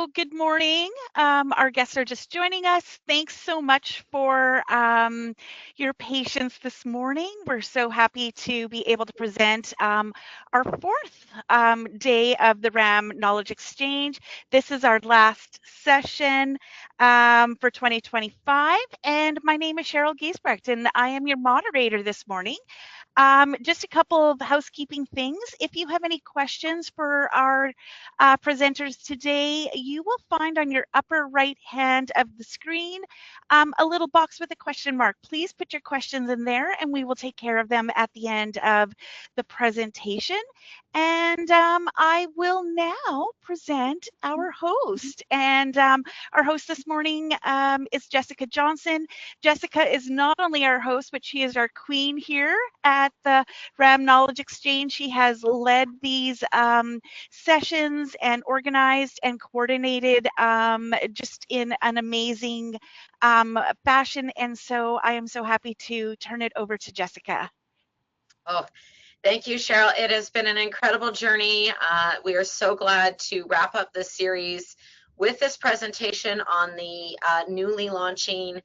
Good morning. Our guests are just joining us. Thanks so much for your patience this morning. We're so happy to be able to present our fourth day of the RAAM Knowledge Exchange. This is our last session for 2025, and my name is Cheryl Giesbrecht, and I am your moderator this morning. Just a couple of housekeeping things. If you have any questions for our presenters today, you will find on your upper right hand of the screen a little box with a question mark. Please put your questions in there and we will take care of them at the end of the presentation. And I will now present our host. And our host this morning is Jessica Johnson. Jessica is not only our host, but she is our queen here at the RAAM Knowledge Exchange. She has led these sessions and organized and coordinated just in an amazing fashion. And so I am so happy to turn it over to Jessica. Oh, thank you, Cheryl. It has been an incredible journey. We are so glad to wrap up this series with this presentation on the newly launching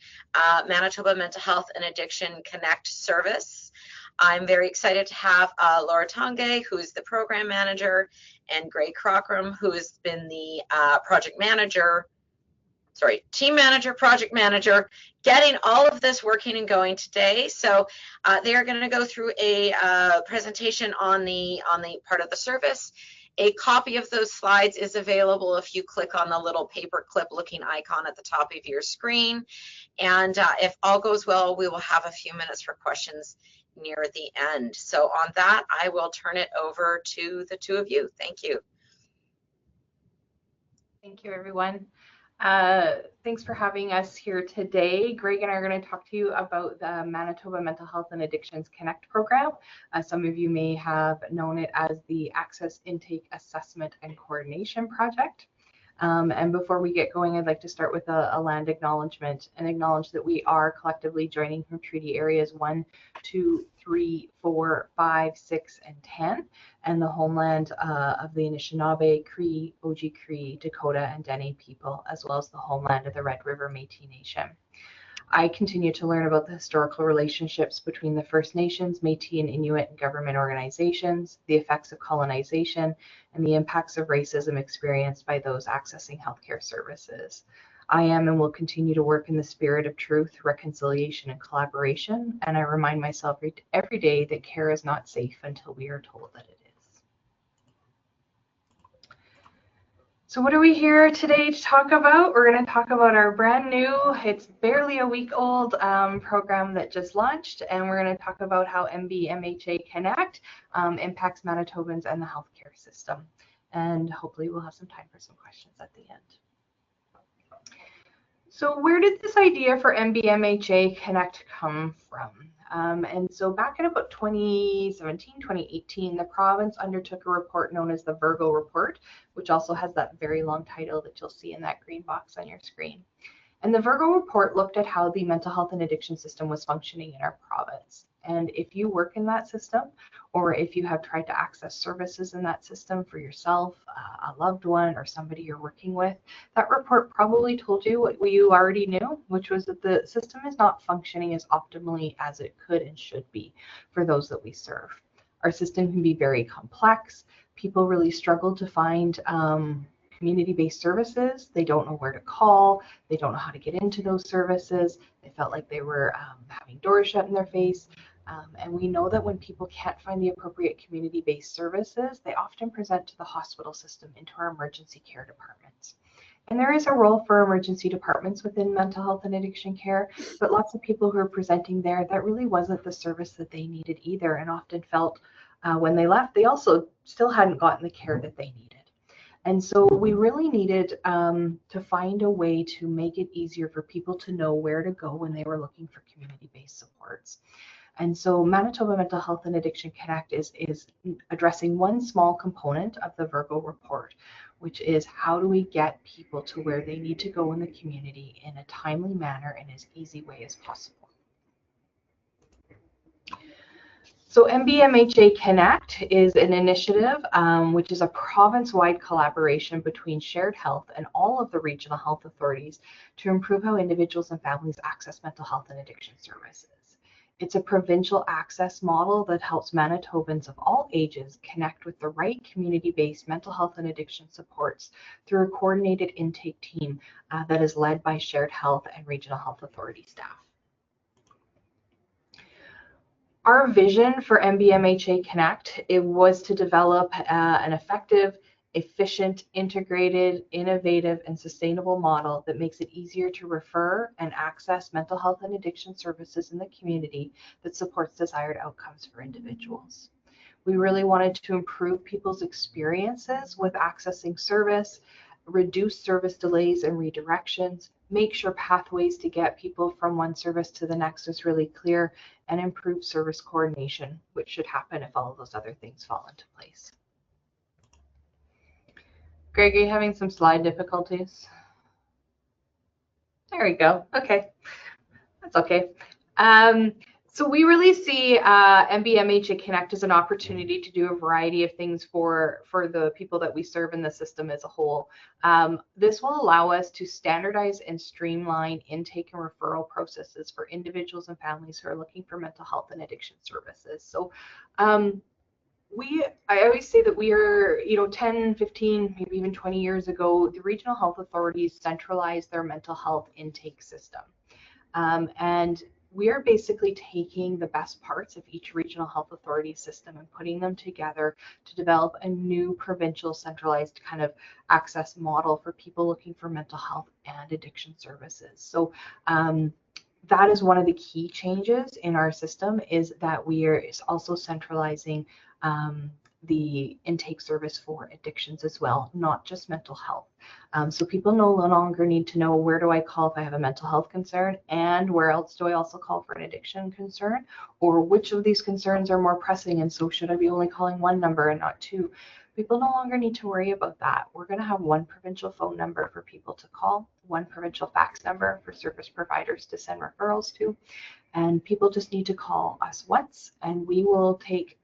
Manitoba Mental Health and Addiction Connect service. I'm very excited to have Laura Tonge, who's the program manager, and Greg Crockram, who has been the team manager, project manager, getting all of this working and going today. So they are going to go through a presentation on the part of the service. A copy of those slides is available if you click on the little paperclip looking icon at the top of your screen. And if all goes well, we will have a few minutes for questions near the end. So on that, I will turn it over to the two of you. Thank you. Thank you, everyone. Thanks for having us here today. Greg and I are going to talk to you about the Manitoba Mental Health and Addictions Connect program. Some of you may have known it as the Access Intake Assessment and Coordination Project. And before we get going, I'd like to start with a land acknowledgement and acknowledge that we are collectively joining from Treaty Areas 1, 2, 3, 4, 5, 6, and 10, and the homeland of the Anishinaabe, Cree, Oji-Cree, Dakota, and Dene people, as well as the homeland of the Red River Métis Nation. I continue to learn about the historical relationships between the First Nations, Métis, and Inuit and government organizations, the effects of colonization, and the impacts of racism experienced by those accessing healthcare services. I am and will continue to work in the spirit of truth, reconciliation, and collaboration, and I remind myself every day that care is not safe until we are told that it is. So what are we here today to talk about? We're going to talk about our brand new, it's barely a week old program that just launched, and we're going to talk about how MHA Connect impacts Manitobans and the healthcare system. And hopefully we'll have some time for some questions at the end. So where did this idea for MHA Connect come from? And so back in about 2017, 2018, the province undertook a report known as the Virgo Report, which also has that very long title that you'll see in that green box on your screen. And the Virgo Report looked at how the mental health and addiction system was functioning in our province. And if you work in that system, or if you have tried to access services in that system for yourself, a loved one, or somebody you're working with, that report probably told you what you already knew, which was that the system is not functioning as optimally as it could and should be for those that we serve. Our system can be very complex. People really struggle to find community-based services. They don't know where to call. They don't know how to get into those services. They felt like they were having doors shut in their face. And we know that when people can't find the appropriate community-based services, they often present to the hospital system, into our emergency care departments. And there is a role for emergency departments within mental health and addiction care, but lots of people who are presenting there, that really wasn't the service that they needed either, and often felt when they left, they also still hadn't gotten the care that they needed. And so we really needed to find a way to make it easier for people to know where to go when they were looking for community-based supports. And so Manitoba Mental Health and Addiction Connect is addressing one small component of the Virgo Report, which is how do we get people to where they need to go in the community in a timely manner and as easy way as possible. So MBMHA Connect is an initiative which is a province-wide collaboration between Shared Health and all of the regional health authorities to improve how individuals and families access mental health and addiction services. It's a provincial access model that helps Manitobans of all ages connect with the right community-based mental health and addiction supports through a coordinated intake team that is led by Shared Health and regional health authority staff. Our vision for MBMHA Connect, it was to develop an effective, efficient, integrated, innovative, and sustainable model that makes it easier to refer and access mental health and addiction services in the community that supports desired outcomes for individuals. We really wanted to improve people's experiences with accessing service, reduce service delays and redirections, make sure pathways to get people from one service to the next is really clear, and improve service coordination, which should happen if all of those other things fall into place. Greg, are you having some slide difficulties? There we go. Okay, that's okay. So we really see MBMHA Connect as an opportunity to do a variety of things for the people that we serve in the system as a whole. This will allow us to standardize and streamline intake and referral processes for individuals and families who are looking for mental health and addiction services. So I always say that we are, 10, 15, maybe even 20 years ago, the regional health authorities centralized their mental health intake system. And we are basically taking the best parts of each regional health authority system and putting them together to develop a new provincial centralized kind of access model for people looking for mental health and addiction services. So that is one of the key changes in our system, is that we are also centralizing the intake service for addictions as well, not just mental health. So people no longer need to know, where do I call if I have a mental health concern, and where else do I also call for an addiction concern, or which of these concerns are more pressing, and so should I be only calling one number and not two? People no longer need to worry about that. We're going to have one provincial phone number for people to call, one provincial fax number for service providers to send referrals to, and people just need to call us once, and we will take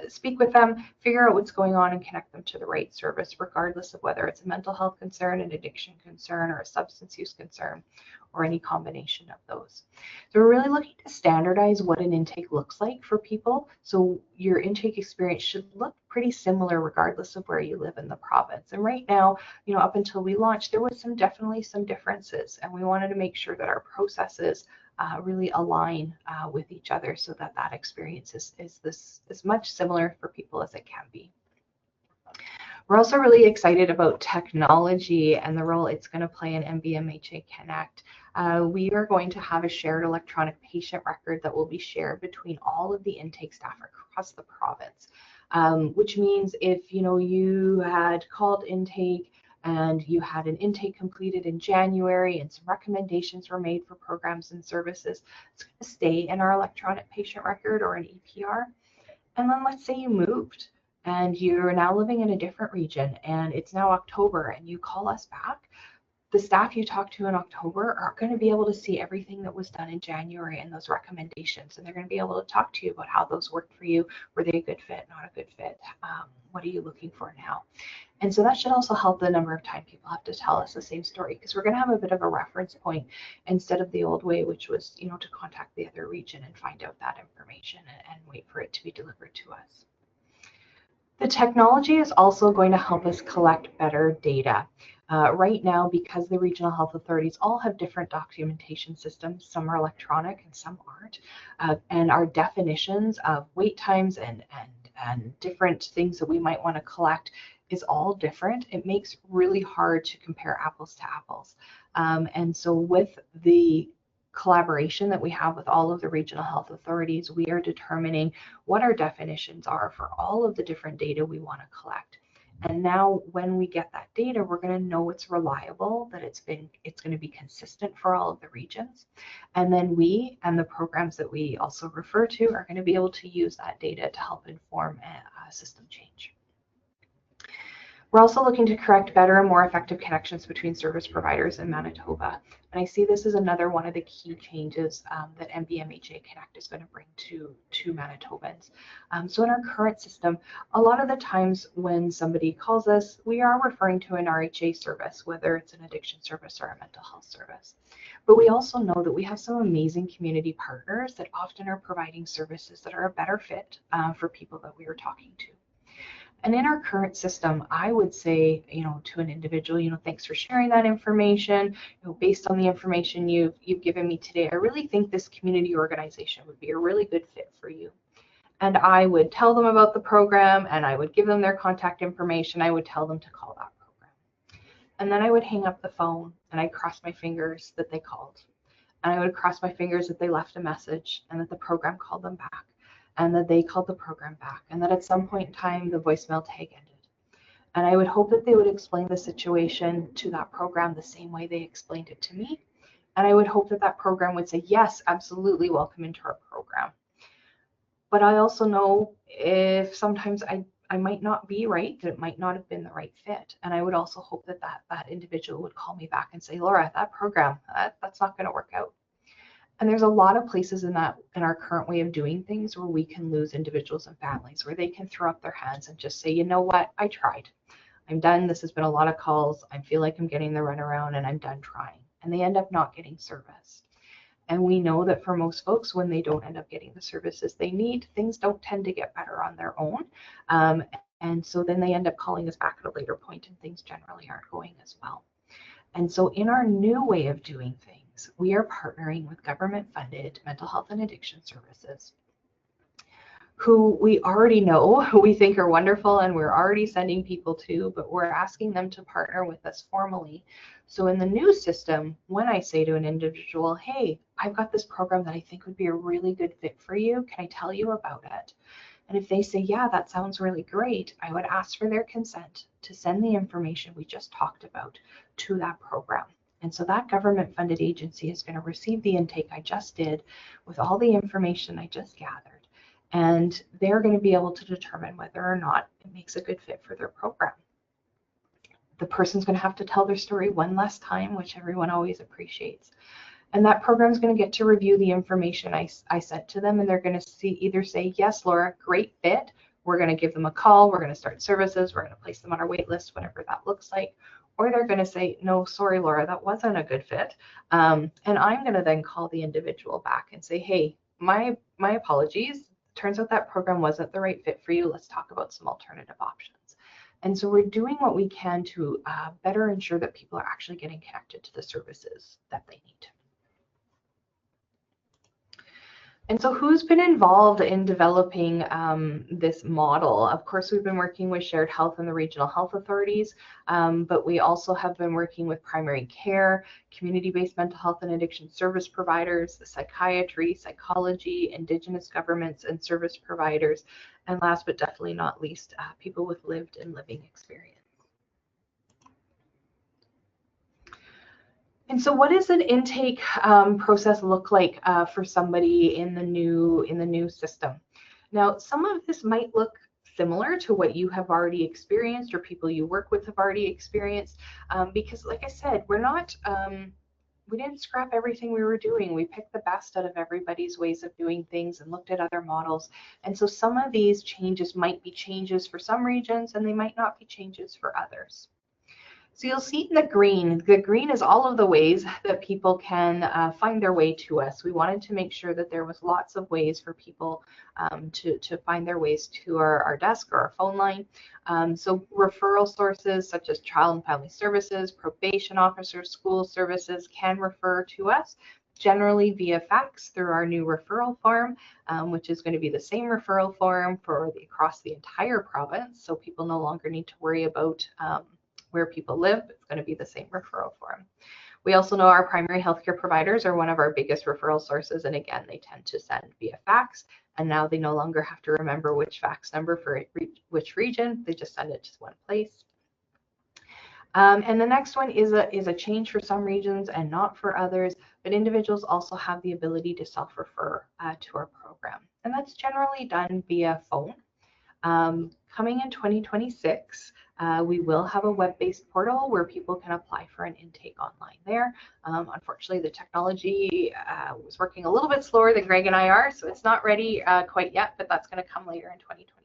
speak with them, figure out what's going on, and connect them to the right service, regardless of whether it's a mental health concern, an addiction concern, or a substance use concern, or any combination of those. So we're really looking to standardize what an intake looks like for people. So your intake experience should look pretty similar regardless of where you live in the province. And right now, up until we launched, there was definitely some differences, and we wanted to make sure that our processes really align with each other, so that experience is as much similar for people as it can be. We're also really excited about technology and the role it's going to play in MBMHA Connect. We are going to have a shared electronic patient record that will be shared between all of the intake staff across the province, which means if you had called intake and you had an intake completed in January and some recommendations were made for programs and services, it's going to stay in our electronic patient record or an EPR. And then let's say you moved and you're now living in a different region and it's now October and you call us back. The staff you talk to in October are going to be able to see everything that was done in January and those recommendations, and they're going to be able to talk to you about how those worked for you. Were they a good fit, not a good fit? What are you looking for now? And so that should also help the number of times people have to tell us the same story, because we're going to have a bit of a reference point instead of the old way, which was, to contact the other region and find out that information and wait for it to be delivered to us. The technology is also going to help us collect better data. Right now, because the regional health authorities all have different documentation systems, some are electronic and some aren't, and our definitions of wait times and different things that we might want to collect is all different. It makes it really hard to compare apples to apples. And so with the collaboration that we have with all of the regional health authorities, we are determining what our definitions are for all of the different data we want to collect. And now when we get that data, we're going to know it's reliable, that it's going to be consistent for all of the regions. And then we and the programs that we also refer to are going to be able to use that data to help inform a system change. We're also looking to correct better and more effective connections between service providers in Manitoba. And I see this as another one of the key changes that MBMHA Connect is going to bring to Manitobans. So in our current system, a lot of the times when somebody calls us, we are referring to an RHA service, whether it's an addiction service or a mental health service. But we also know that we have some amazing community partners that often are providing services that are a better fit for people that we are talking to. And in our current system, I would say, to an individual, thanks for sharing that information. Based on the information you've given me today, I really think this community organization would be a really good fit for you. And I would tell them about the program, and I would give them their contact information. I would tell them to call that program. And then I would hang up the phone, and I'd cross my fingers that they called. And I would cross my fingers that they left a message and that the program called them back, and that they called the program back, and that at some point in time the voicemail tag ended. And I would hope that they would explain the situation to that program the same way they explained it to me. And I would hope that that program would say, yes, absolutely, welcome into our program. But I also know if sometimes I might not be right, that it might not have been the right fit. And I would also hope that that individual would call me back and say, Laura, that program, that's not going to work out. And there's a lot of places in our current way of doing things where we can lose individuals and families, where they can throw up their hands and just say, you know what, I tried. I'm done. This has been a lot of calls. I feel like I'm getting the runaround and I'm done trying. And they end up not getting service. And we know that for most folks, when they don't end up getting the services they need, things don't tend to get better on their own. And so then they end up calling us back at a later point and things generally aren't going as well. And so in our new way of doing things, we are partnering with government-funded mental health and addiction services who we already know, who we think are wonderful, and we're already sending people to, but we're asking them to partner with us formally. So in the new system, when I say to an individual, hey, I've got this program that I think would be a really good fit for you, can I tell you about it? And if they say, yeah, that sounds really great, I would ask for their consent to send the information we just talked about to that program. And so that government-funded agency is going to receive the intake I just did with all the information I just gathered. And they're going to be able to determine whether or not it makes a good fit for their program. The person's going to have to tell their story one last time, which everyone always appreciates. And that program is going to get to review the information I sent to them, and they're going to either say, yes, Laura, great fit. We're going to give them a call. We're going to start services. We're going to place them on our wait list, whatever that looks like. Or they're going to say, no, sorry, Laura, that wasn't a good fit. And I'm going to then call the individual back and say, hey, my apologies. Turns out that program wasn't the right fit for you. Let's talk about some alternative options. And so we're doing what we can to better ensure that people are actually getting connected to the services that they need. And so who's been involved in developing this model? Of course, we've been working with Shared Health and the regional health authorities, but we also have been working with primary care, community-based mental health and addiction service providers, psychiatry, psychology, Indigenous governments and service providers, and last but definitely not least, people with lived and living experience. And so what does an intake process look like for somebody in the new system? Now, some of this might look similar to what you have already experienced or people you work with have already experienced, because like I said, we didn't scrap everything we were doing. We picked the best out of everybody's ways of doing things and looked at other models. And so some of these changes might be changes for some regions and they might not be changes for others. So you'll see in the green is all of the ways that people can find their way to us. We wanted to make sure that there was lots of ways for people to find their ways to our desk or our phone line. So referral sources such as child and family services, probation officers, school services can refer to us, generally via fax through our new referral form, which is going to be the same referral form across the entire province. So people no longer need to worry about where people live. It's going to be the same referral form. We also know our primary healthcare providers are one of our biggest referral sources, and again, they tend to send via fax, and now they no longer have to remember which fax number for which region. They just send it to one place. And the next one is a change for some regions and not for others, but individuals also have the ability to self-refer to our program, and that's generally done via phone. Coming in 2026, We will have a web-based portal where people can apply for an intake online there. Unfortunately, the technology was working a little bit slower than Greg and I are, so it's not ready quite yet, but that's going to come later in 2026.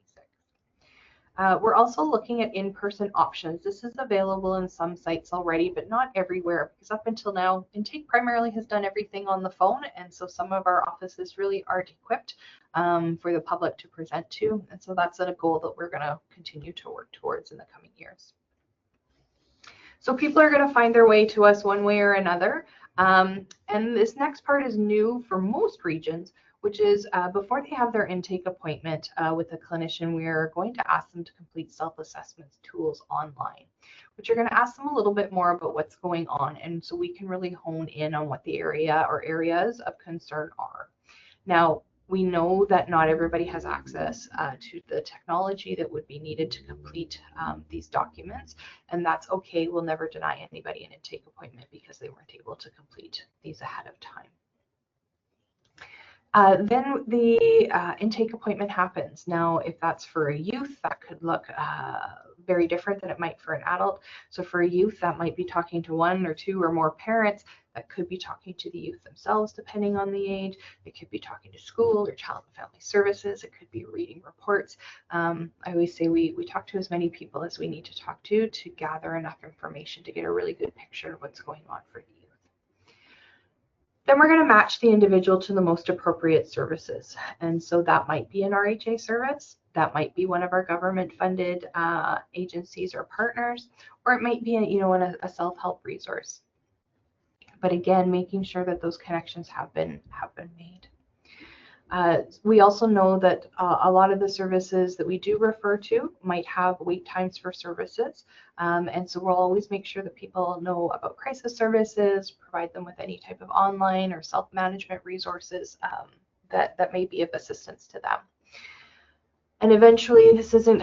We're also looking at in-person options. This is available in some sites already, but not everywhere, because up until now, Intake primarily has done everything on the phone, and so some of our offices really aren't equipped for the public to present to, and so that's a goal that we're going to continue to work towards in the coming years. So people are going to find their way to us one way or another, and this next part is new for most regions, which is before they have their intake appointment with a clinician, we are going to ask them to complete self-assessment tools online, which are going to ask them a little bit more about what's going on, and so we can really hone in on what the area or areas of concern are. Now, we know that not everybody has access to the technology that would be needed to complete these documents, and that's okay. We'll never deny anybody an intake appointment because they weren't able to complete these ahead of time. Then the intake appointment happens. Now, if that's for a youth, that could look very different than it might for an adult. So for a youth, that might be talking to one or two or more parents. That could be talking to the youth themselves, depending on the age. It could be talking to school or child and family services. It could be reading reports. I always say we talk to as many people as we need to talk to gather enough information to get a really good picture of what's going on for you. Then we're going to match the individual to the most appropriate services. And so that might be an RHA service, that might be one of our government funded agencies or partners, or it might be a self-help resource. But again, making sure that those connections have been made. We also know that a lot of the services that we do refer to might have wait times for services. And so we'll always make sure that people know about crisis services, provide them with any type of online or self-management resources that may be of assistance to them. And eventually, this isn't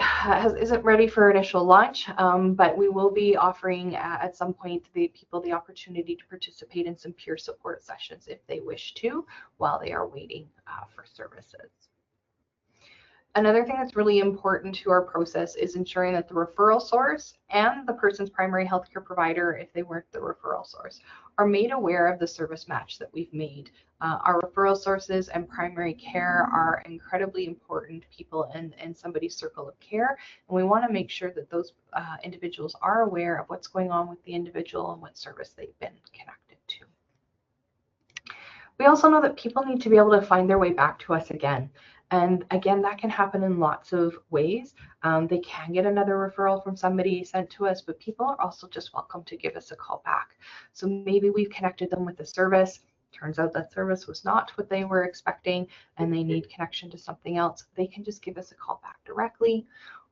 ready for initial launch, but we will be offering at some point the people the opportunity to participate in some peer support sessions if they wish to, while they are waiting for services. Another thing that's really important to our process is ensuring that the referral source and the person's primary healthcare provider, if they weren't the referral source, are made aware of the service match that we've made. Our referral sources and primary care are incredibly important people in somebody's circle of care, and we want to make sure that those individuals are aware of what's going on with the individual and what service they've been connected to. We also know that people need to be able to find their way back to us again. And again, that can happen in lots of ways. They can get another referral from somebody sent to us, but people are also just welcome to give us a call back. So maybe we've connected them with a service. Turns out that service was not what they were expecting and they need connection to something else. They can just give us a call back directly.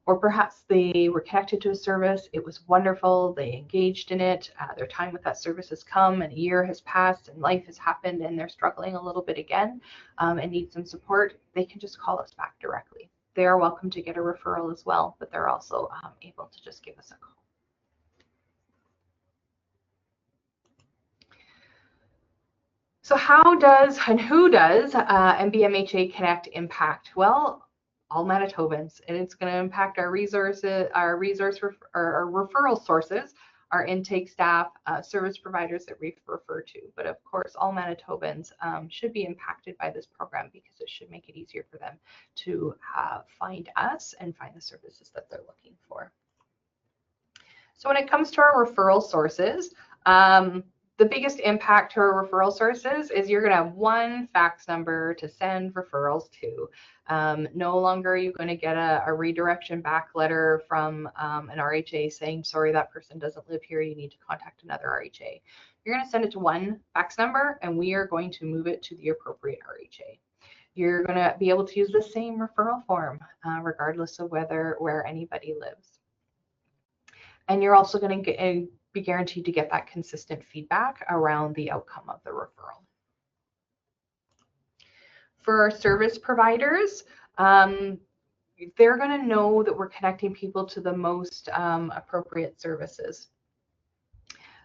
Or perhaps they were connected to a service, it was wonderful, they engaged in it, their time with that service has come and a year has passed and life has happened and they're struggling a little bit again and need some support. They can just call us back directly. They are welcome to get a referral as well, but they're also able to just give us a call. So how does and who does MBMHA Connect impact? Well, all Manitobans, and it's going to impact our resources, our referral sources, our intake staff, service providers that we refer to. But of course, all Manitobans should be impacted by this program because it should make it easier for them to find us and find the services that they're looking for. So when it comes to our referral sources, the biggest impact to our referral sources is you're going to have one fax number to send referrals to. No longer are you going to get a redirection back letter from an RHA saying, sorry, that person doesn't live here, you need to contact another RHA. You're going to send it to one fax number and we are going to move it to the appropriate RHA. You're going to be able to use the same referral form regardless of where anybody lives. And you're also going to be guaranteed to get that consistent feedback around the outcome of the referral. For our service providers, they're going to know that we're connecting people to the most appropriate services.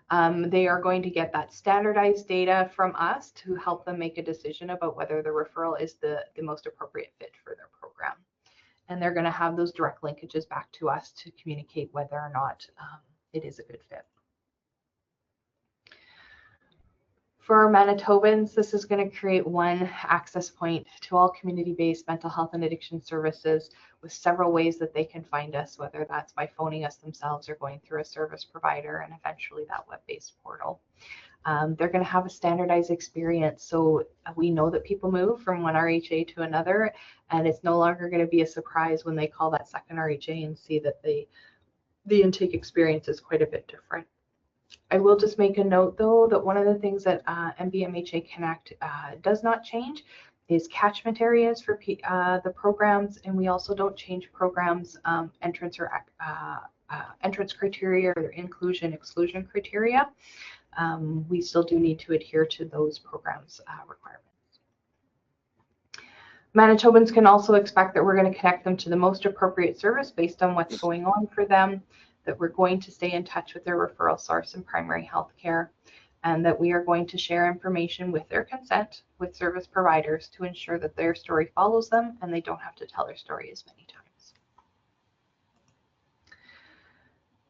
They are going to get that standardized data from us to help them make a decision about whether the referral is the most appropriate fit for their program. and they're going to have those direct linkages back to us to communicate whether or not it is a good fit. For Manitobans, this is going to create one access point to all community-based mental health and addiction services with several ways that they can find us, whether that's by phoning us themselves or going through a service provider, and eventually that web-based portal. They're going to have a standardized experience, so we know that people move from one RHA to another, and it's no longer going to be a surprise when they call that second RHA and see that the intake experience is quite a bit different. I will just make a note, though, that one of the things that MHA Connect does not change is catchment areas for the programs, and we also don't change programs entrance or entrance criteria or inclusion-exclusion criteria. We still do need to adhere to those programs' requirements. Manitobans can also expect that we're going to connect them to the most appropriate service based on what's going on for them, that we're going to stay in touch with their referral source in primary health care, and that we are going to share information with their consent with service providers to ensure that their story follows them and they don't have to tell their story as many times.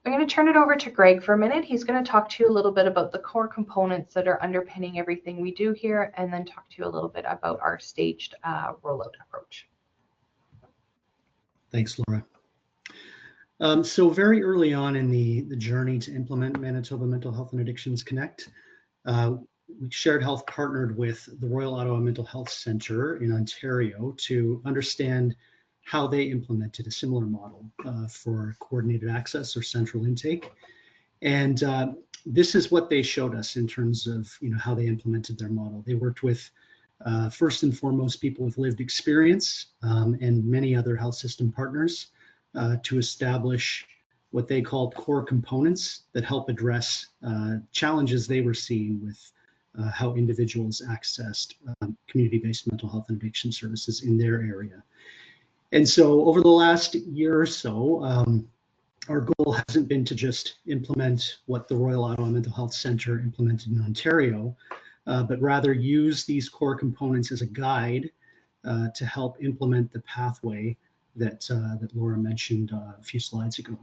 I'm going to turn it over to Greg for a minute. He's going to talk to you a little bit about the core components that are underpinning everything we do here, and then talk to you a little bit about our staged rollout approach. Thanks, Laura. So very early on in the journey to implement Manitoba Mental Health and Addictions Connect, Shared Health partnered with the Royal Ottawa Mental Health Centre in Ontario to understand how they implemented a similar model for coordinated access or central intake. And this is what they showed us in terms of how they implemented their model. They worked with first and foremost people with lived experience and many other health system partners to establish what they called core components that help address challenges they were seeing with how individuals accessed community-based mental health and addiction services in their area. And so over the last year or so, our goal hasn't been to just implement what the Royal Ottawa Mental Health Centre implemented in Ontario, but rather use these core components as a guide to help implement the pathway that Laura mentioned a few slides ago.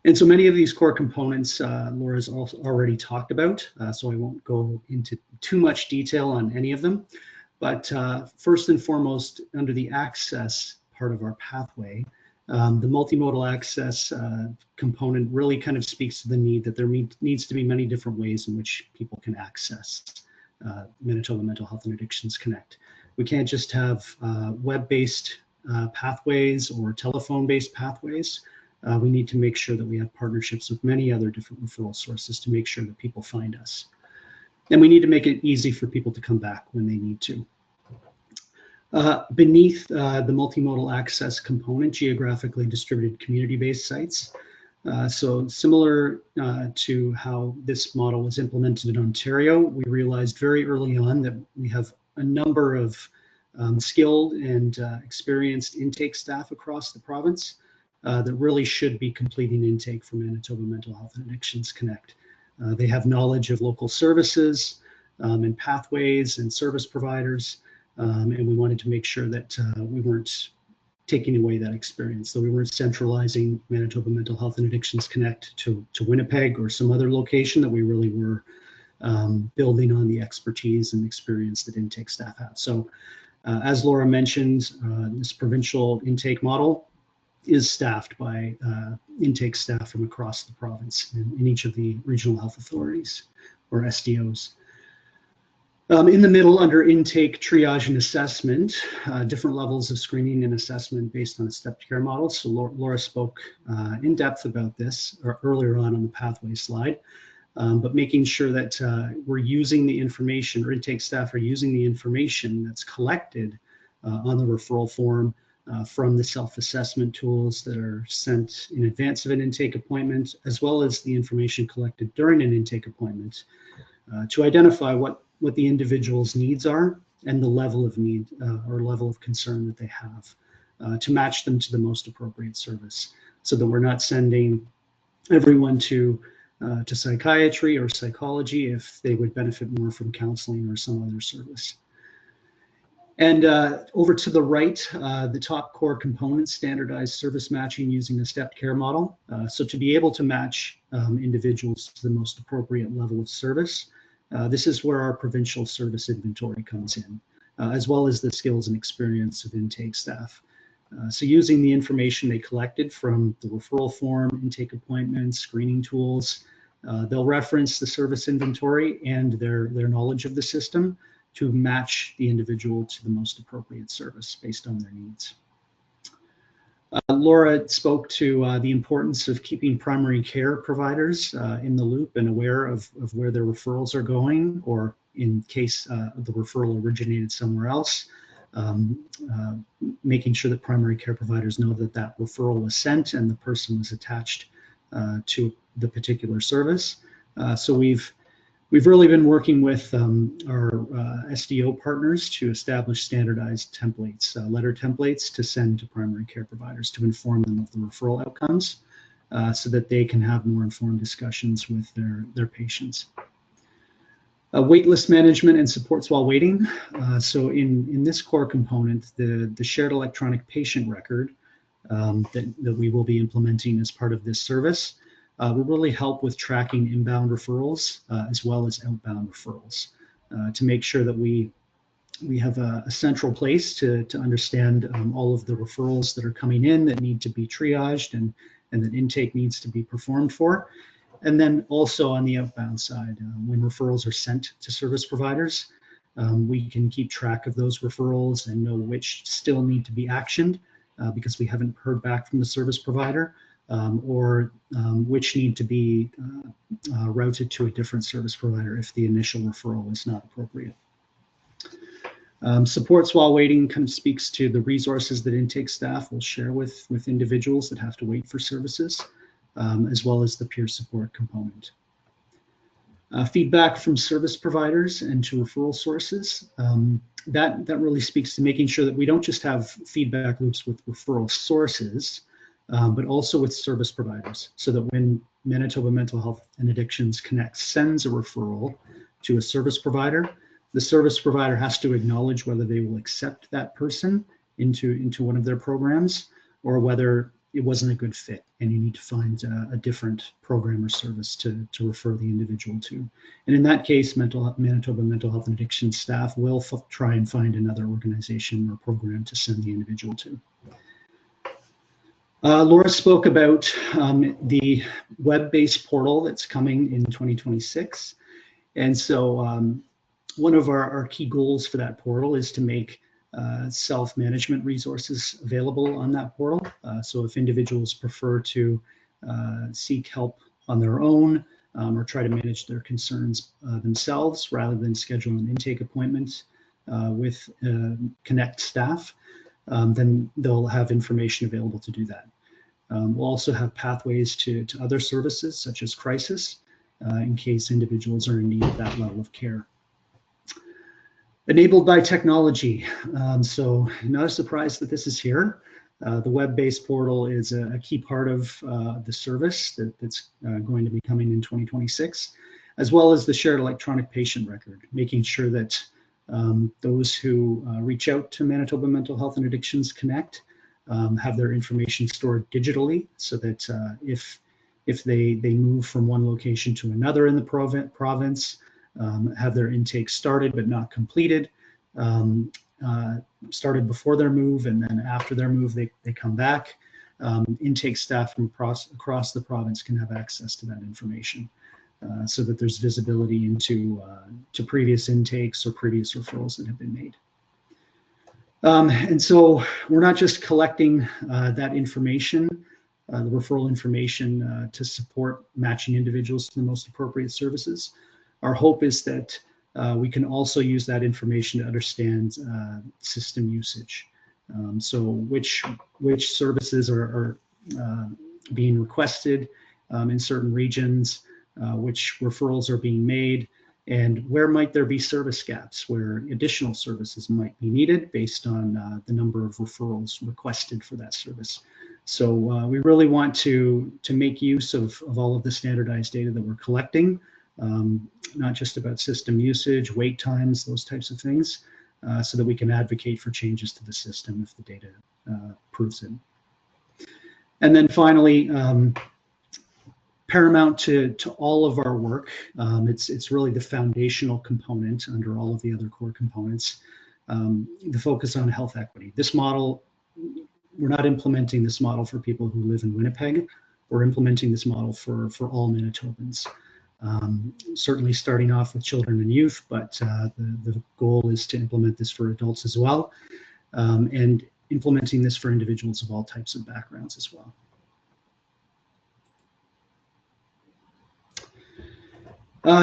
And so many of these core components Laura's also already talked about, so I won't go into too much detail on any of them. But first and foremost, under the access part of our pathway, the multimodal access component really kind of speaks to the need that there needs to be many different ways in which people can access Manitoba Mental Health and Addictions Connect. We can't just have web-based pathways or telephone-based pathways. We need to make sure that we have partnerships with many other different referral sources to make sure that people find us. And we need to make it easy for people to come back when they need to. Beneath the multimodal access component, geographically distributed community-based sites. So similar to how this model was implemented in Ontario, we realized very early on that we have a number of skilled and experienced intake staff across the province that really should be completing intake for Manitoba Mental Health and Addictions Connect. They have knowledge of local services and pathways and service providers, and we wanted to make sure that we weren't taking away that experience, so we weren't centralizing Manitoba Mental Health and Addictions Connect to Winnipeg or some other location, that we really were building on the expertise and experience that intake staff have. So as Laura mentioned, this provincial intake model is staffed by intake staff from across the province in each of the regional health authorities, or SDOs. In the middle, under intake, triage, and assessment, different levels of screening and assessment based on a stepped care model. So Laura spoke in depth about this earlier on the pathway slide, but making sure that we're using the information, or intake staff are using the information that's collected on the referral form from the self-assessment tools that are sent in advance of an intake appointment, as well as the information collected during an intake appointment to identify what the individual's needs are and the level of need or level of concern that they have to match them to the most appropriate service, so that we're not sending everyone to psychiatry or psychology if they would benefit more from counseling or some other service. And over to the right, the top core components, standardized service matching using the stepped care model. So to be able to match individuals to the most appropriate level of service, this is where our provincial service inventory comes in, as well as the skills and experience of intake staff. So using the information they collected from the referral form, intake appointments, screening tools, they'll reference the service inventory and their knowledge of the system to match the individual to the most appropriate service based on their needs. Laura spoke to the importance of keeping primary care providers in the loop and aware of where their referrals are going, or in case the referral originated somewhere else, making sure that primary care providers know that that referral was sent and the person was attached to the particular service. So we've really been working with our SDO partners to establish standardized templates, letter templates to send to primary care providers to inform them of the referral outcomes so that they can have more informed discussions with their patients. Waitlist management and supports while waiting. So in this core component, the shared electronic patient record that we will be implementing as part of this service will really help with tracking inbound referrals as well as outbound referrals to make sure that we have a central place to understand all of the referrals that are coming in that need to be triaged and that intake needs to be performed for. And then also on the outbound side, when referrals are sent to service providers, we can keep track of those referrals and know which still need to be actioned because we haven't heard back from the service provider, or which need to be routed to a different service provider if the initial referral is not appropriate. Supports while waiting kind of speaks to the resources that intake staff will share with individuals that have to wait for services, as well as the peer support component. Feedback from service providers and to referral sources, that really speaks to making sure that we don't just have feedback loops with referral sources, but also with service providers, so that when Manitoba Mental Health and Addictions Connect sends a referral to a service provider, the service provider has to acknowledge whether they will accept that person into one of their programs or whether it wasn't a good fit and you need to find a different program or service to refer the individual to. And in that case, Manitoba Mental Health and Addiction staff will try and find another organization or program to send the individual to. Laura spoke about the web-based portal that's coming in 2026. And so one of our key goals for that portal is to make self-management resources available on that portal. So if individuals prefer to seek help on their own or try to manage their concerns themselves rather than schedule an intake appointment with Connect staff, then they'll have information available to do that. We'll also have pathways to other services such as crisis in case individuals are in need of that level of care. Enabled by technology. So not a surprise that this is here. The web-based portal is a key part of the service that's going to be coming in 2026, as well as the shared electronic patient record, making sure that those who reach out to Manitoba Mental Health and Addictions Connect have their information stored digitally, so that if they move from one location to another in the province, have their intake started but not completed, started before their move, and then after their move they come back. Intake staff from across the province can have access to that information, so that there's visibility into to previous intakes or previous referrals that have been made. And so we're not just collecting that information, the referral information to support matching individuals to the most appropriate services. Our hope is that we can also use that information to understand system usage. So which services are being requested in certain regions, which referrals are being made, and where might there be service gaps where additional services might be needed based on the number of referrals requested for that service. So we really want to make use of all of the standardized data that we're collecting, not just about system usage, wait times, those types of things, so that we can advocate for changes to the system if the data proves it. And then finally, paramount to all of our work, it's really the foundational component under all of the other core components, the focus on health equity. This model, we're not implementing this model for people who live in Winnipeg. We're implementing this model for all Manitobans. Certainly starting off with children and youth, but the goal is to implement this for adults as well, and implementing this for individuals of all types of backgrounds as well.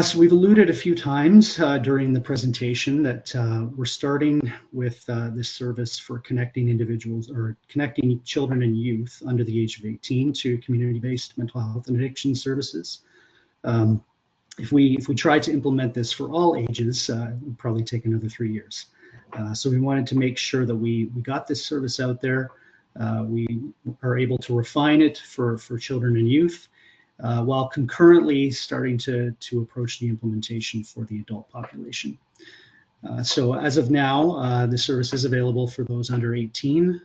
So we've alluded a few times during the presentation that we're starting with this service for connecting individuals or connecting children and youth under the age of 18 to community-based mental health and addiction services. If we try to implement this for all ages, it would probably take another 3 years. So we wanted to make sure that we got this service out there. We are able to refine it for children and youth, while concurrently starting to approach the implementation for the adult population. So as of now, the service is available for those under 18.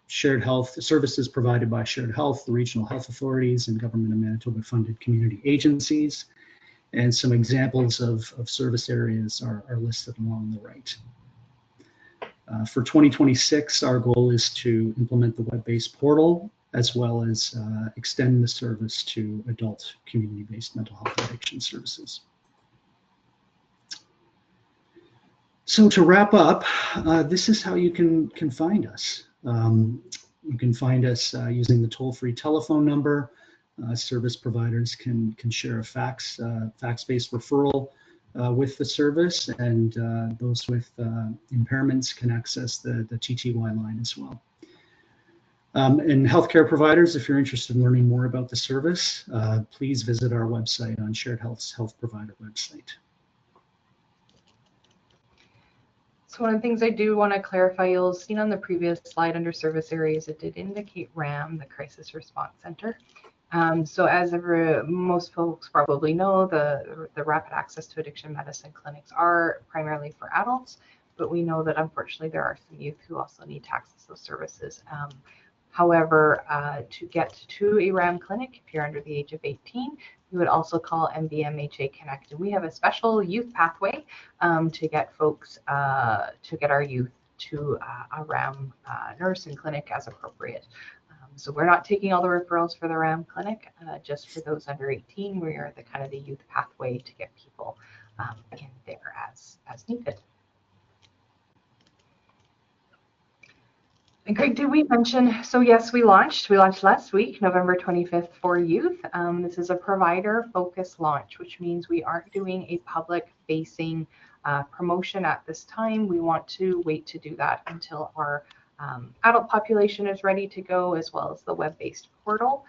Shared health services provided by Shared Health, the regional health authorities, and Government of Manitoba funded community agencies. And some examples of service areas are listed along the right. For 2026, our goal is to implement the web-based portal, as well as extend the service to adult community-based mental health addiction services. So to wrap up, this is how you can find us. You can find us using the toll-free telephone number. Service providers can share a fax-based referral with the service, and those with impairments can access the TTY line as well. And healthcare providers, if you're interested in learning more about the service, please visit our website on Shared Health's health provider website. So one of the things I do want to clarify, you'll have seen on the previous slide under service areas, it did indicate RAAM, the Crisis Response Center. So as most folks probably know, the rapid access to addiction medicine clinics are primarily for adults, but we know that unfortunately there are some youth who also need to access those services. However, to get to a RAAM clinic, if you're under the age of 18, you would also call MHA Connect. And we have a special youth pathway to get folks, to get our youth to a RAAM nurse and clinic as appropriate. So we're not taking all the referrals for the RAAM clinic, just for those under 18. We are the kind of the youth pathway to get people in there as needed. And Craig, did we mention, so yes, we launched last week, November 25th for youth. This is a provider focused launch, which means we aren't doing a public facing promotion at this time. We want to wait to do that until our adult population is ready to go, as well as the web-based portal.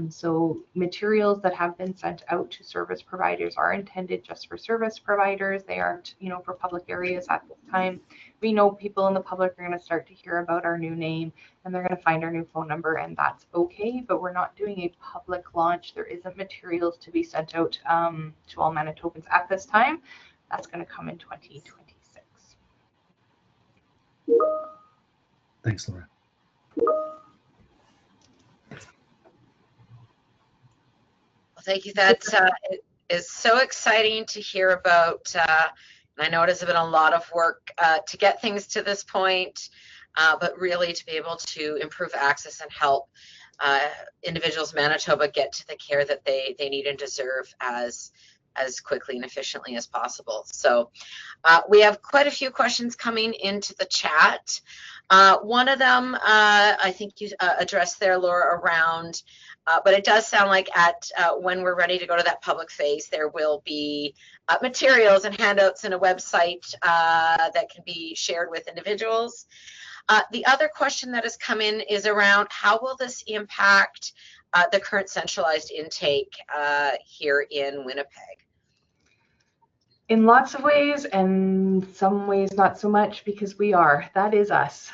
So materials that have been sent out to service providers are intended just for service providers. They aren't, for public areas at this time. We know people in the public are going to start to hear about our new name, and they're going to find our new phone number, and that's okay, but we're not doing a public launch. There isn't materials to be sent out to all Manitobans at this time. That's going to come in 2026. Thanks, Laura. Thank you. That it is so exciting to hear about. And I know it has been a lot of work to get things to this point, but really to be able to improve access and help individuals in Manitoba get to the care that they need and deserve as quickly and efficiently as possible. So we have quite a few questions coming into the chat. One of them, I think you addressed there, Laura, around, but it does sound like when we're ready to go to that public phase, there will be materials and handouts and a website that can be shared with individuals. The other question that has come in is around how will this impact the current centralized intake here in Winnipeg? In lots of ways, and some ways not so much, because that is us.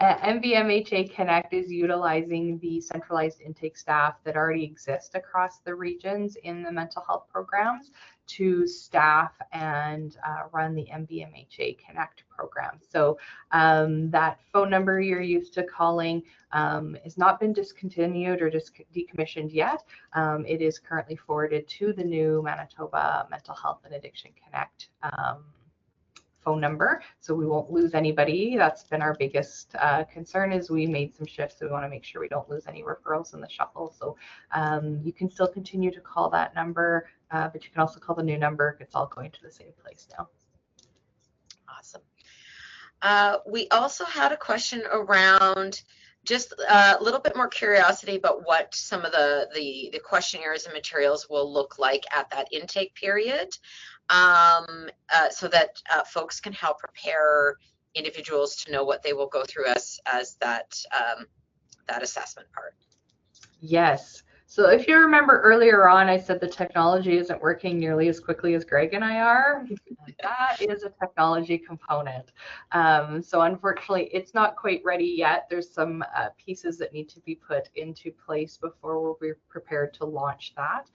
MHA Connect is utilizing the centralized intake staff that already exist across the regions in the mental health programs to staff and run the MBMHA Connect program. So that phone number you're used to calling has not been discontinued or decommissioned yet. It is currently forwarded to the new Manitoba Mental Health and Addiction Connect phone number, so we won't lose anybody. That's been our biggest concern, is we made some shifts, so we want to make sure we don't lose any referrals in the shuffle. So you can still continue to call that number, but you can also call the new number. It's all going to the same place now. Awesome. We also had a question around just a little bit more curiosity about what some of the questionnaires and materials will look like at that intake period, so that folks can help prepare individuals to know what they will go through as that assessment part. Yes. So if you remember earlier on, I said the technology isn't working nearly as quickly as Greg and I are. That is a technology component. So unfortunately, it's not quite ready yet. There's some pieces that need to be put into place before we're prepared to launch that.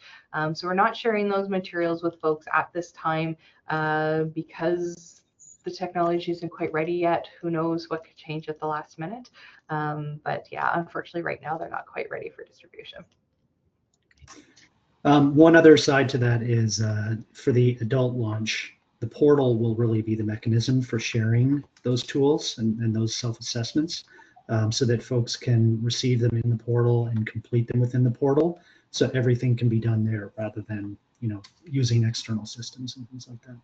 So we're not sharing those materials with folks at this time because the technology isn't quite ready yet. Who knows what could change at the last minute. But yeah, unfortunately, right now, they're not quite ready for distribution. One other side to that is for the adult launch, the portal will really be the mechanism for sharing those tools and those self-assessments, so that folks can receive them in the portal and complete them within the portal. So everything can be done there rather than, you know, using external systems and things like that.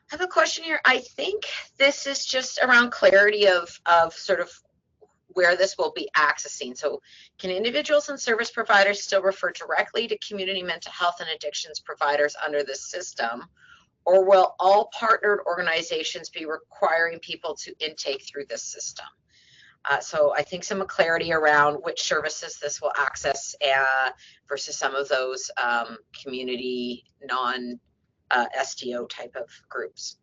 I have a question here. I think this is just around clarity of sort of where this will be accessing. So can individuals and service providers still refer directly to community mental health and addictions providers under this system, or will all partnered organizations be requiring people to intake through this system? So I think some clarity around which services this will access versus some of those community non-SDO type of groups.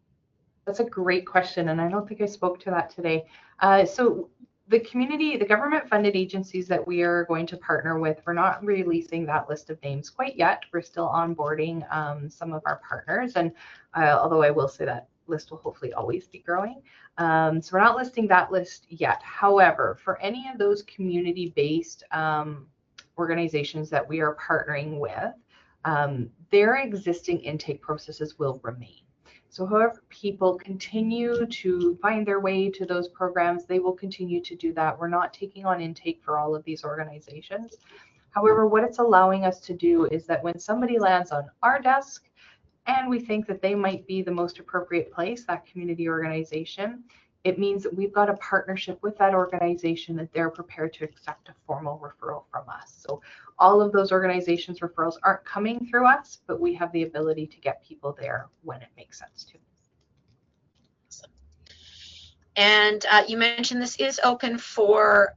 That's a great question, and I don't think I spoke to that today. So the government funded agencies that we are going to partner with, we're not releasing that list of names quite yet. We're still onboarding some of our partners, and although I will say that list will hopefully always be growing. So we're not listing that list yet. However, for any of those community-based organizations that we are partnering with, their existing intake processes will remain. So however people continue to find their way to those programs, they will continue to do that. We're not taking on intake for all of these organizations. However, what it's allowing us to do is that when somebody lands on our desk and we think that they might be the most appropriate place, that community organization, it means that we've got a partnership with that organization that they're prepared to accept a formal referral from us. So all of those organizations' referrals aren't coming through us, but we have the ability to get people there when it makes sense to. Awesome. And you mentioned this is open for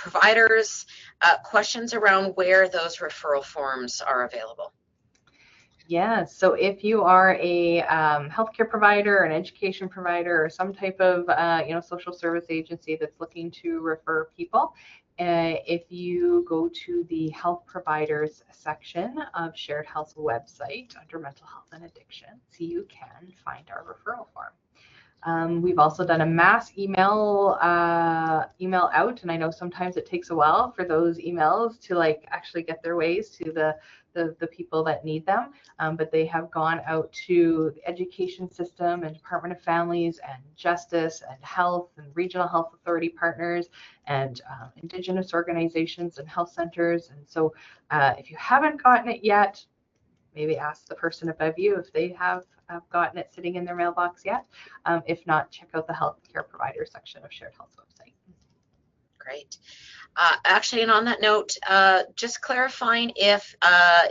providers. Questions around where those referral forms are available. Yeah, so if you are a healthcare provider, an education provider, or some type of social service agency that's looking to refer people, if you go to the health providers section of Shared Health's website under mental health and addictions, you can find our referral form. We've also done a mass email out, and I know sometimes it takes a while for those emails to actually get their ways to the people that need them, but they have gone out to the education system and Department of Families and Justice and Health and Regional Health Authority partners and Indigenous organizations and health centers. And so if you haven't gotten it yet, maybe ask the person above you if they have gotten it sitting in their mailbox yet. If not, check out the healthcare provider section of Shared Health's website. Great. Actually, and on that note, just clarifying if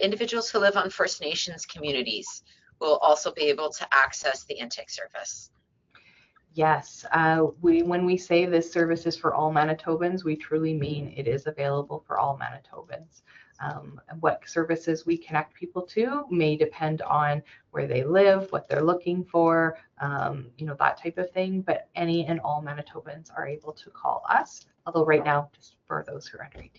individuals who live on First Nations communities will also be able to access the intake service. Yes, when we say this service is for all Manitobans, we truly mean it is available for all Manitobans. What services we connect people to may depend on where they live, what they're looking for, that type of thing. But any and all Manitobans are able to call us, although right now, just for those who are under 18.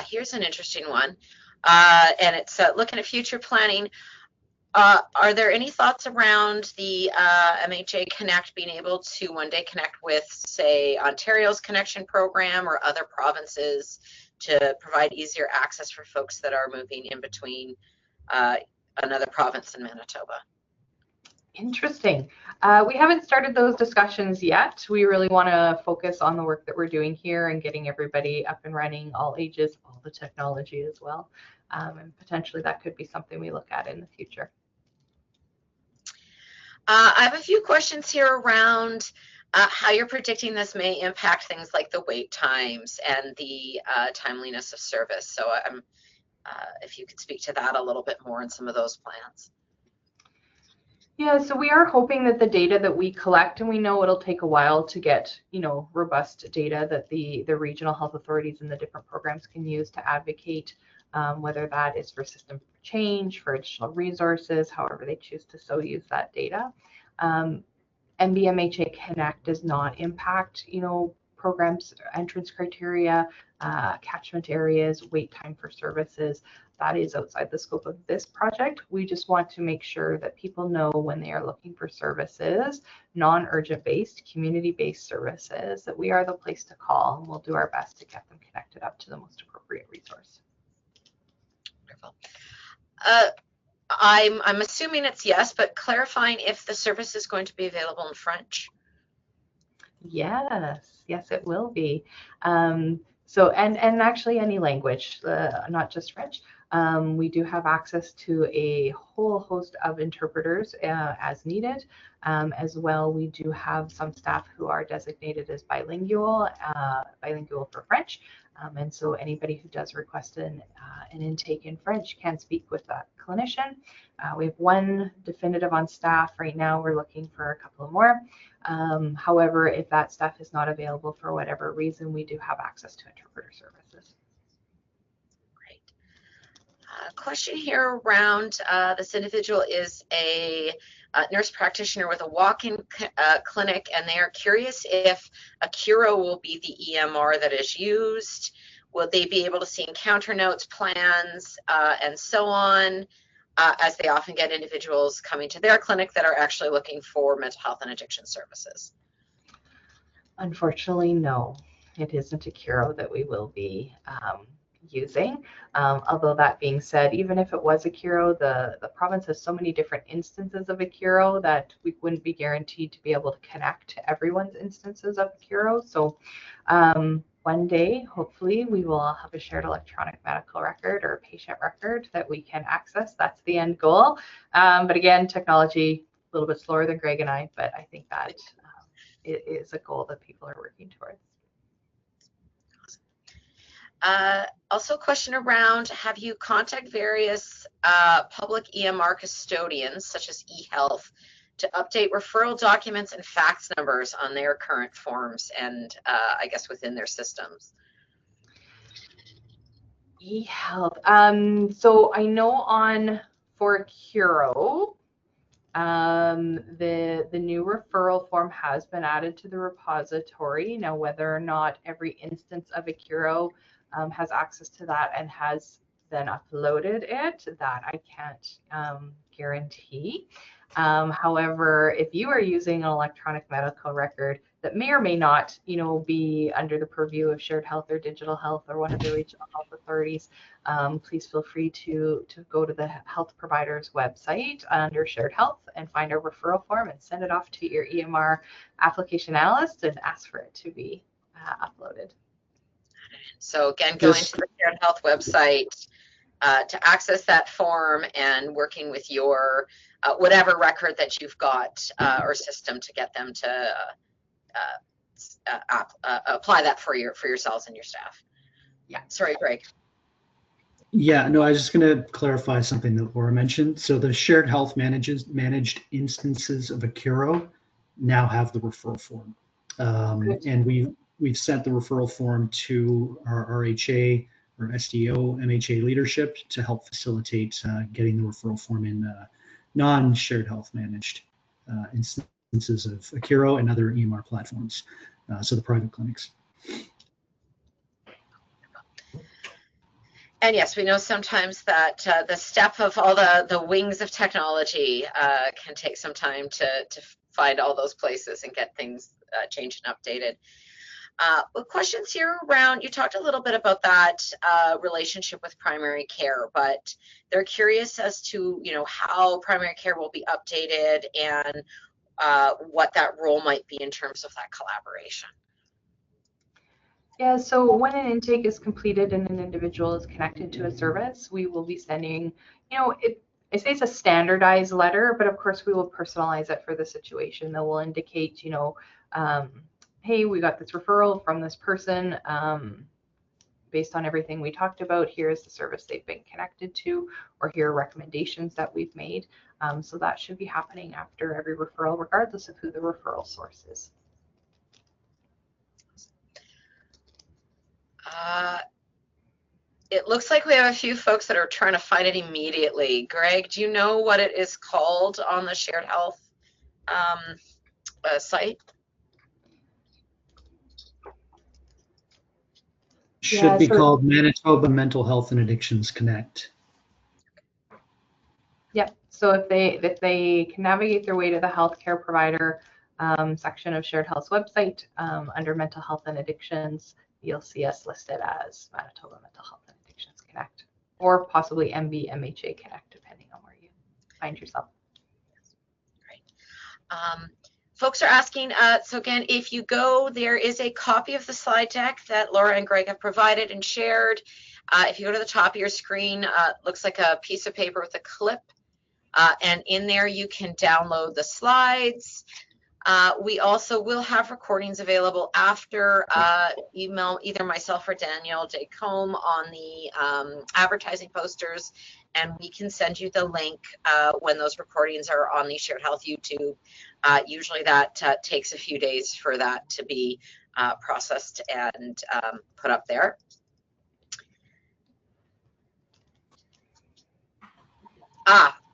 Here's an interesting one. And it's looking at future planning. Are there any thoughts around the MHA Connect being able to one day connect with, say, Ontario's connection program or other provinces to provide easier access for folks that are moving in between another province and Manitoba? Interesting. We haven't started those discussions yet. We really want to focus on the work that we're doing here and getting everybody up and running, all ages, all the technology as well. And potentially that could be something we look at in the future. I have a few questions here around how you're predicting this may impact things like the wait times and the timeliness of service. So if you could speak to that a little bit more in some of those plans. Yeah, so we are hoping that the data that we collect, and we know it'll take a while to get, robust data that the regional health authorities and the different programs can use to advocate, whether that is for system change, for additional resources, however they choose to so use that data. MBMHA Connect does not impact, programs, entrance criteria, catchment areas, wait time for services. That is outside the scope of this project. We just want to make sure that people know when they are looking for services, non-urgent based, community-based services, that we are the place to call, and we'll do our best to get them connected up to the most appropriate resource. Wonderful. I'm assuming it's yes, but clarifying if the service is going to be available in French. Yes, it will be. So, and actually any language, not just French. We do have access to a whole host of interpreters as needed. As well, we do have some staff who are designated as bilingual for French. And so anybody who does request an intake in French can speak with that clinician. We have one definitive on staff right now. We're looking for a couple of more. However, if that staff is not available for whatever reason, we do have access to interpreter services. Great. Question here around this individual is a nurse practitioner with a walk-in clinic, and they are curious if Accuro will be the EMR that is used. Will they be able to see encounter notes, plans, and so on, as they often get individuals coming to their clinic that are actually looking for mental health and addiction services? Unfortunately, no, it isn't Accuro that we will be using. Although that being said, even if it was Accuro, the province has so many different instances of Accuro that we wouldn't be guaranteed to be able to connect to everyone's instances of Accuro. So one day, hopefully, we will all have a shared electronic medical record or patient record that we can access. That's the end goal. But again, technology a little bit slower than Greg and I, but I think that it is a goal that people are working towards. Also a question around, have you contacted various public EMR custodians such as eHealth to update referral documents and fax numbers on their current forms and I guess within their systems? eHealth. So I know for Accuro, the new referral form has been added to the repository. Now, whether or not every instance of Accuro has access to that and has then uploaded it, that I can't guarantee. However, if you are using an electronic medical record that may or may not, be under the purview of Shared Health or Digital Health or one of the regional health authorities, please feel free to go to the health provider's website under Shared Health and find a referral form and send it off to your EMR application analyst and ask for it to be uploaded. So again, going to the Shared Health website to access that form and working with your whatever record that you've got or system to get them to apply that for yourselves and your staff. Yeah, sorry, Greg. Yeah, no, I was just going to clarify something that Laura mentioned. So the Shared Health managed instances of Accuro now have the referral form, and we've sent the referral form to our RHA or SDO MHA leadership to help facilitate getting the referral form in non-Shared Health managed instances of Accuro and other EMR platforms, so the private clinics. And yes, we know sometimes that the step of all the wings of technology can take some time to find all those places and get things changed and updated. Questions here around, you talked a little bit about that relationship with primary care, but they're curious as to, you know, how primary care will be updated and what that role might be in terms of that collaboration. Yeah, so when an intake is completed and an individual is connected to a service, we will be sending, you know, I say it's a standardized letter, but of course we will personalize it for the situation. That will indicate, you know, hey, we got this referral from this person. Based on everything we talked about, here's the service they've been connected to, or here are recommendations that we've made. So that should be happening after every referral, regardless of who the referral source is. It looks like we have a few folks that are trying to find it immediately. Greg, do you know what it is called on the Shared Health site? Should be called Manitoba Mental Health and Addictions Connect. Yep. So if they can navigate their way to the healthcare provider section of Shared Health's website under Mental Health and Addictions, you'll see us listed as Manitoba Mental Health and Addictions Connect, or possibly MHA Connect, depending on where you find yourself. Great. Folks are asking, so again, if you go, there is a copy of the slide deck that Laura and Greg have provided and shared. If you go to the top of your screen, looks like a piece of paper with a clip, and in there you can download the slides. We also will have recordings available after. Email either myself or Danielle Jacomb on the advertising posters, and we can send you the link when those recordings are on the Shared Health YouTube. Usually that takes a few days for that to be processed and put up there.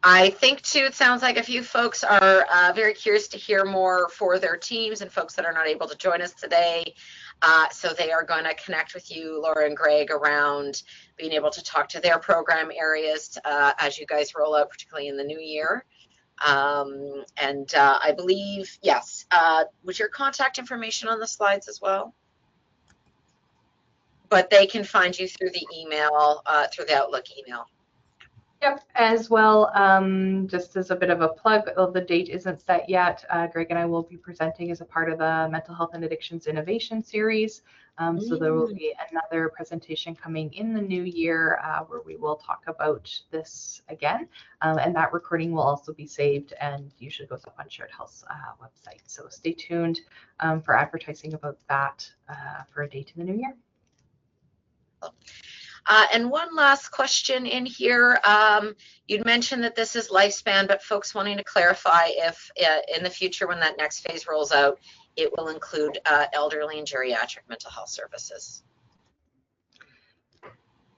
I think too, it sounds like a few folks are very curious to hear more for their teams and folks that are not able to join us today. So they are going to connect with you, Laura and Greg, around being able to talk to their program areas as you guys roll out, particularly in the new year. I believe, yes, was your contact information on the slides as well? But they can find you through the email, through the Outlook email. Yep, as well, just as a bit of a plug, the date isn't set yet. Greg and I will be presenting as a part of the Mental Health and Addictions Innovation Series. So there will be another presentation coming in the new year where we will talk about this again. And that recording will also be saved and usually goes up on Shared Health's website. So stay tuned for advertising about that for a date in the new year. And one last question in here. You'd mentioned that this is lifespan, but folks wanting to clarify if in the future when that next phase rolls out, it will include elderly and geriatric mental health services.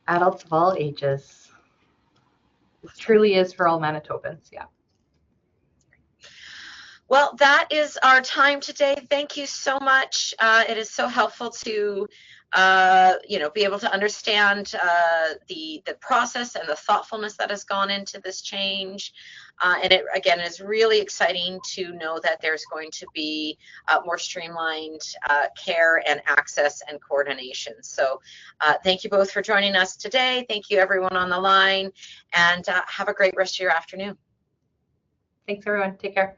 Adults of all ages. It truly is for all Manitobans, yeah. Well, that is our time today. Thank you so much. It is so helpful to be able to understand the process and the thoughtfulness that has gone into this change. And it, again, is really exciting to know that there's going to be more streamlined care and access and coordination. So thank you both for joining us today. Thank you, everyone on the line, and have a great rest of your afternoon. Thanks, everyone. Take care.